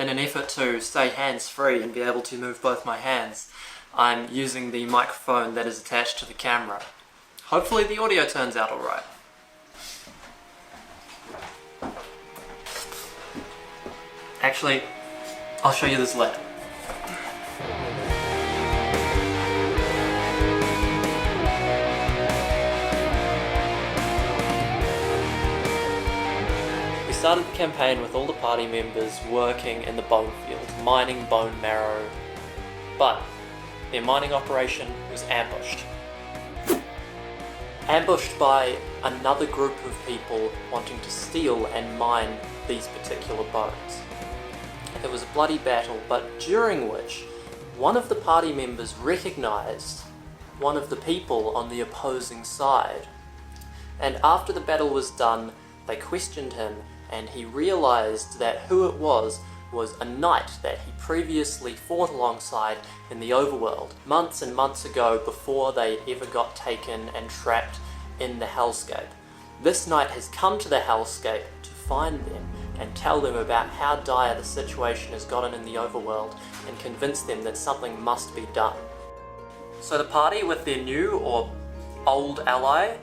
in an effort to stay hands-free and be able to move both my hands, I'm using the microphone that is attached to the camera. Hopefully the audio turns out alright. Actually, I'll show you this later. We started the campaign with all the party members working in the bone field, mining bone marrow, but their mining operation was ambushed. Ambushed by another group of people wanting to steal and mine these particular bones. It was a bloody battle, but during which one of the party members recognised one of the people on the opposing side. And after the battle was done, they questioned him, and he realised that who it was a knight that he previously fought alongside in the overworld, months and months ago before they ever got taken and trapped in the hellscape. This knight has come to the hellscape to find them and tell them about how dire the situation has gotten in the overworld and convince them that something must be done. So the party, with their new or old ally,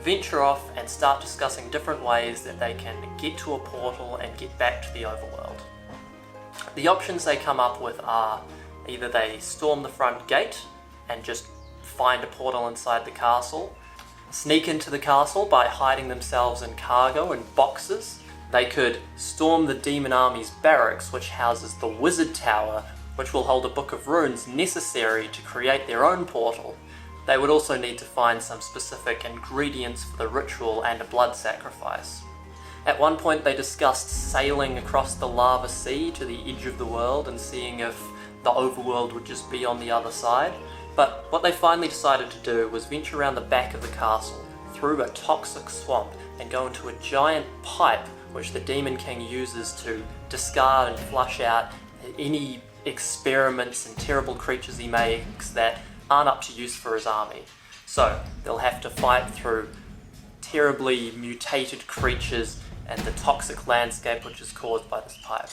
venture off and start discussing different ways that they can get to a portal and get back to the overworld. The options they come up with are either they storm the front gate and just find a portal inside the castle, sneak into the castle by hiding themselves in cargo and boxes. They could storm the demon army's barracks, which houses the wizard tower, which will hold a book of runes necessary to create their own portal. They would also need to find some specific ingredients for the ritual and a blood sacrifice. At one point they discussed sailing across the lava sea to the edge of the world and seeing if the overworld would just be on the other side, but what they finally decided to do was venture around the back of the castle, through a toxic swamp, and go into a giant pipe which the Demon King uses to discard and flush out any experiments and terrible creatures he makes that aren't up to use for his army. So they'll have to fight through terribly mutated creatures and the toxic landscape which is caused by this pipe.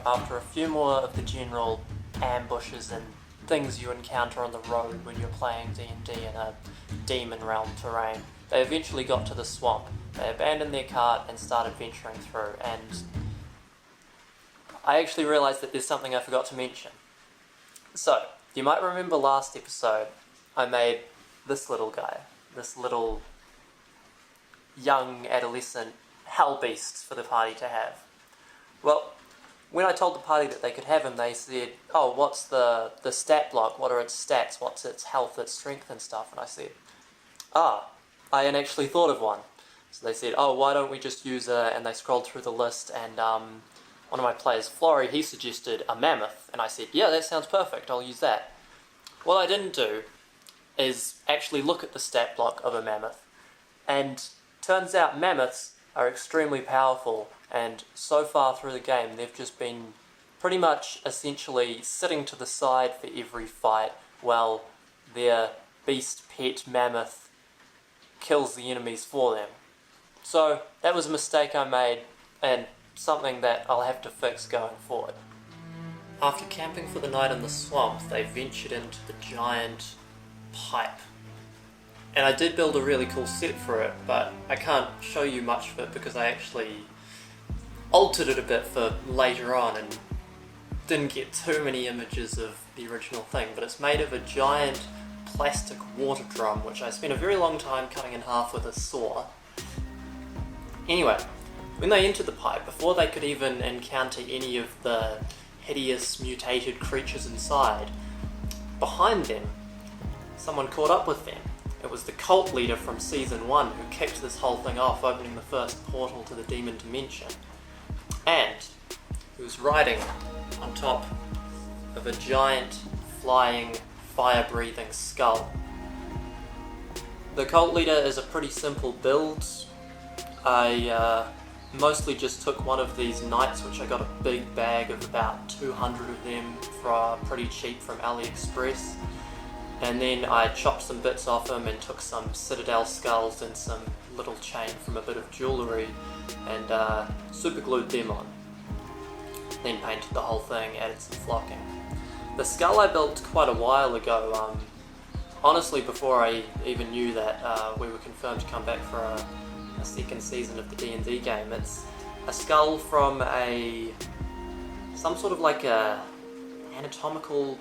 After a few more of the general ambushes and things you encounter on the road when you're playing D&D in a demon realm terrain, they eventually got to the swamp. They abandoned their cart and started venturing through, and I actually realised that there's something I forgot to mention. So, you might remember last episode I made this little guy, this little young adolescent hell beast for the party to have. Well, when I told the party that they could have him, they said, oh, what's the stat block? What are its stats? What's its health, its strength and stuff? And I said, I hadn't actually thought of one. So they said, oh, why don't we just use and they scrolled through the list, and one of my players, Flory, he suggested a mammoth. And I said, yeah, that sounds perfect, I'll use that. What I didn't do is actually look at the stat block of a mammoth. And turns out mammoths are extremely powerful, and so far through the game they've just been pretty much essentially sitting to the side for every fight while their beast pet mammoth kills the enemies for them. So that was a mistake I made, and something that I'll have to fix going forward. After camping for the night in the swamp, they ventured into the giant pipe. And I did build a really cool set for it, but I can't show you much of it because I actually altered it a bit for later on and didn't get too many images of the original thing. But it's made of a giant plastic water drum, which I spent a very long time cutting in half with a saw. Anyway, when they entered the pipe, before they could even encounter any of the hideous mutated creatures inside, behind them, someone caught up with them. It was the cult leader from Season 1 who kicked this whole thing off, opening the first portal to the demon dimension. And he was riding on top of a giant, flying, fire-breathing skull. The cult leader is a pretty simple build. I mostly just took one of these knights, which I got a big bag of about 200 of them for pretty cheap from AliExpress, and then I chopped some bits off him and took some citadel skulls and some little chain from a bit of jewellery and super glued them on. Then painted the whole thing, added some flocking. The skull I built quite a while ago, honestly before I even knew that we were confirmed to come back for a second season of the D&D game. It's a skull from some sort of like a anatomical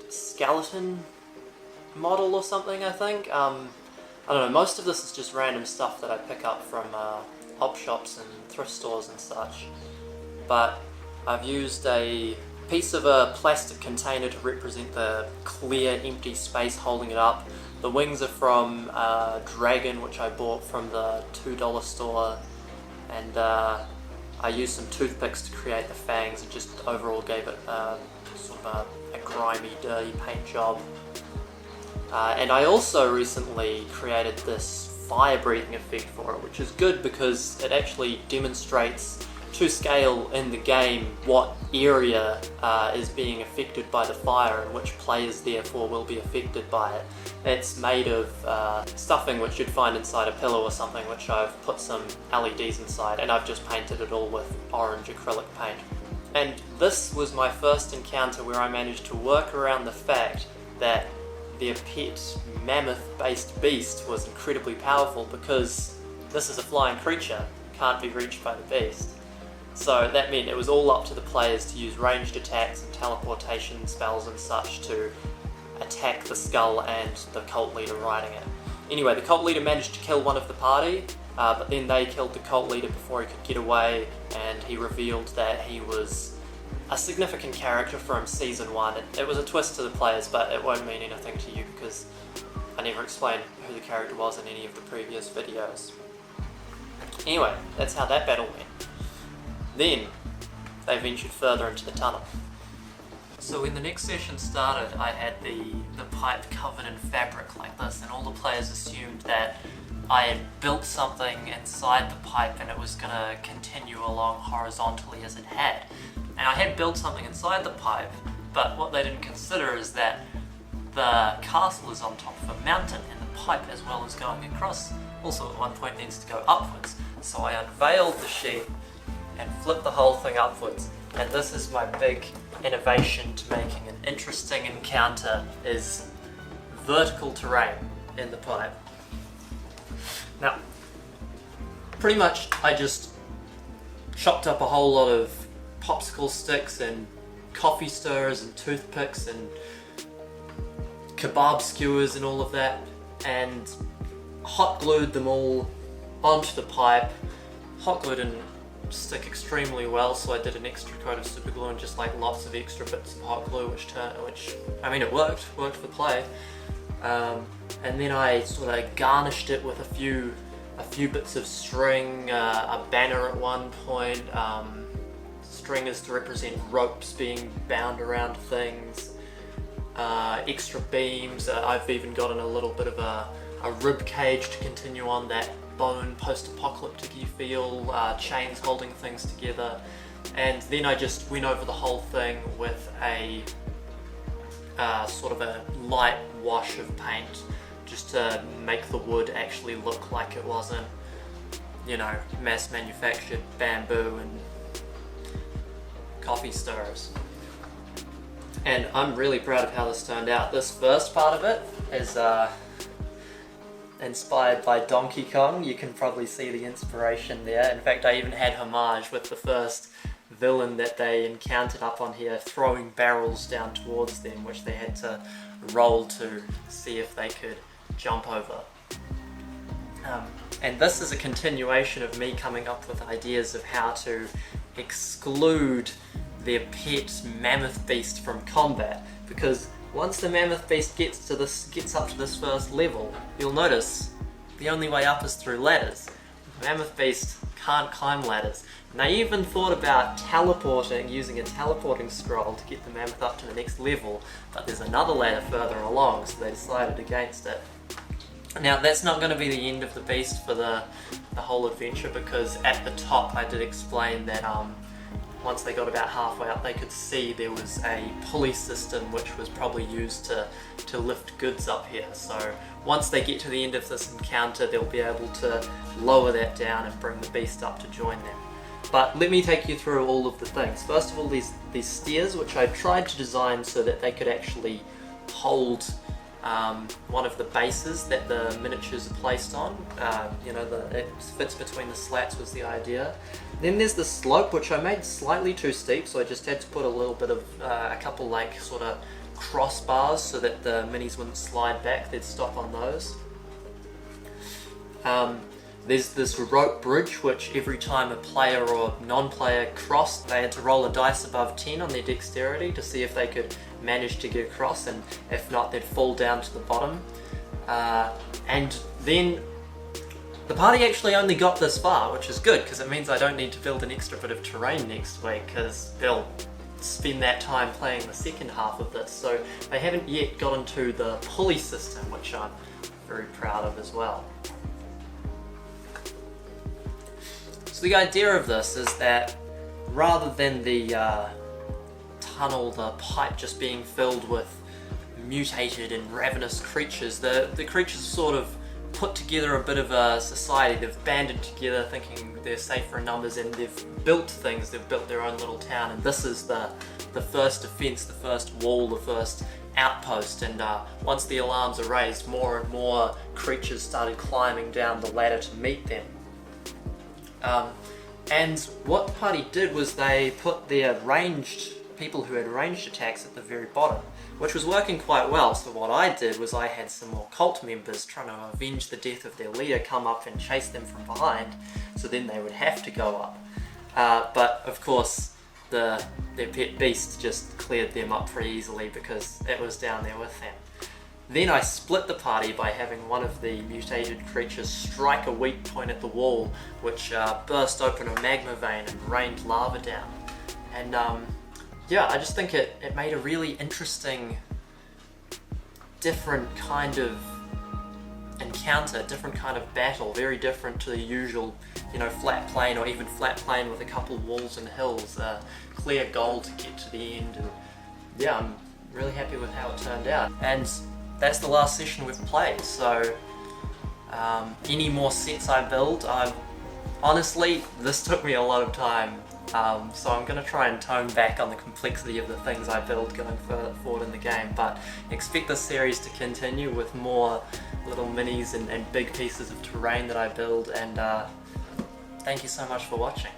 skeleton model or something, I think. I don't know, most of this is just random stuff that I pick up from op shops and thrift stores and such, but I've used a piece of a plastic container to represent the clear empty space holding it up. The wings are from a dragon which I bought from the $2 store, and I used some toothpicks to create the fangs and just overall gave it sort of a grimy, dirty paint job. And I also recently created this fire breathing effect for it, which is good because it actually demonstrates to scale in the game what area is being affected by the fire and which players therefore will be affected by it. It's made of stuffing which you'd find inside a pillow or something, which I've put some LEDs inside, and I've just painted it all with orange acrylic paint. And this was my first encounter where I managed to work around the fact that the pet mammoth-based beast was incredibly powerful, because this is a flying creature, can't be reached by the beast. So that meant it was all up to the players to use ranged attacks and teleportation spells and such to attack the skull and the cult leader riding it. Anyway, the cult leader managed to kill one of the party, but then they killed the cult leader before he could get away, and he revealed that he was a significant character from Season 1. It was a twist to the players, but it won't mean anything to you because I never explained who the character was in any of the previous videos. Anyway, that's how that battle went. Then, they ventured further into the tunnel. So when the next session started, I had the pipe covered in fabric like this, and all the players assumed that I had built something inside the pipe and it was going to continue along horizontally as it had. And I had built something inside the pipe, but what they didn't consider is that the castle is on top of a mountain, and the pipe, as well as going across, also at one point needs to go upwards. So I unveiled the sheet and flipped the whole thing upwards, and this is my big innovation to making an interesting encounter, is vertical terrain in the pipe. Now, pretty much I just chopped up a whole lot of popsicle sticks and coffee stirrers and toothpicks and kebab skewers and all of that, and hot glued them all onto the pipe. Hot glue didn't stick extremely well, so I did an extra coat of super glue and just like lots of extra bits of hot glue, which I mean, it worked for play. And then I sort of garnished it with a few bits of string, a banner at one point, stringers to represent ropes being bound around things, extra beams. I've even gotten a little bit of a rib cage to continue on that bone post-apocalyptic-y feel, chains holding things together. And then I just went over the whole thing with a sort of a light wash of paint, just to make the wood actually look like it wasn't, you know, mass manufactured bamboo and coffee stirrers. And I'm really proud of how this turned out. This first part of it is inspired by Donkey Kong. You can probably see the inspiration there. In fact, I even had homage with the first villain that they encountered up on here throwing barrels down towards them, which they had to roll to see if they could jump over. And this is a continuation of me coming up with ideas of how to exclude their pet mammoth beast from combat, because once the mammoth beast gets up to this first level, you'll notice the only way up is through ladders. The mammoth beast can't climb ladders. And they even thought about teleporting, using a teleporting scroll to get the mammoth up to the next level, but there's another ladder further along, so they decided against it. Now, that's not going to be the end of the beast for the whole adventure, because at the top I did explain that once they got about halfway up, they could see there was a pulley system which was probably used to lift goods up here. So once they get to the end of this encounter, they'll be able to lower that down and bring the beast up to join them. But let me take you through all of the things. First of all, these stairs, which I tried to design so that they could actually hold one of the bases that the miniatures are placed on. It fits between the slats was the idea. Then there's the slope, which I made slightly too steep, so I just had to put a little bit of a couple like sort of crossbars so that the minis wouldn't slide back, they'd stop on those. There's this rope bridge, which every time a player or non-player crossed, they had to roll a dice above 10 on their dexterity to see if they could manage to get across, and if not, they'd fall down to the bottom. And then the party actually only got this far, which is good, because it means I don't need to build an extra bit of terrain next week, because they'll spend that time playing the second half of this. So they haven't yet got into the pulley system, which I'm very proud of as well. So the idea of this is that rather than the tunnel, the pipe just being filled with mutated and ravenous creatures, the creatures sort of put together a bit of a society. They've banded together thinking they're safer in numbers, and they've built things, they've built their own little town, and this is the first defense, the first wall, the first outpost. And once the alarms are raised, more and more creatures started climbing down the ladder to meet them. And what the party did was they put their people who had ranged attacks at the very bottom, which was working quite well. So what I did was I had some more cult members trying to avenge the death of their leader come up and chase them from behind, so then they would have to go up. But of course their pet beast just cleared them up pretty easily because it was down there with them. Then I split the party by having one of the mutated creatures strike a weak point at the wall, which burst open a magma vein and rained lava down. And yeah, I just think it made a really interesting, different kind of encounter, different kind of battle, very different to the usual, flat plain, or even flat plain with a couple walls and hills, clear goal to get to the end. And yeah, I'm really happy with how it turned out. And that's the last session we've played, so any more sets I build, honestly, this took me a lot of time, so I'm going to try and tone back on the complexity of the things I build going forward in the game, but expect this series to continue with more little minis and big pieces of terrain that I build, and thank you so much for watching.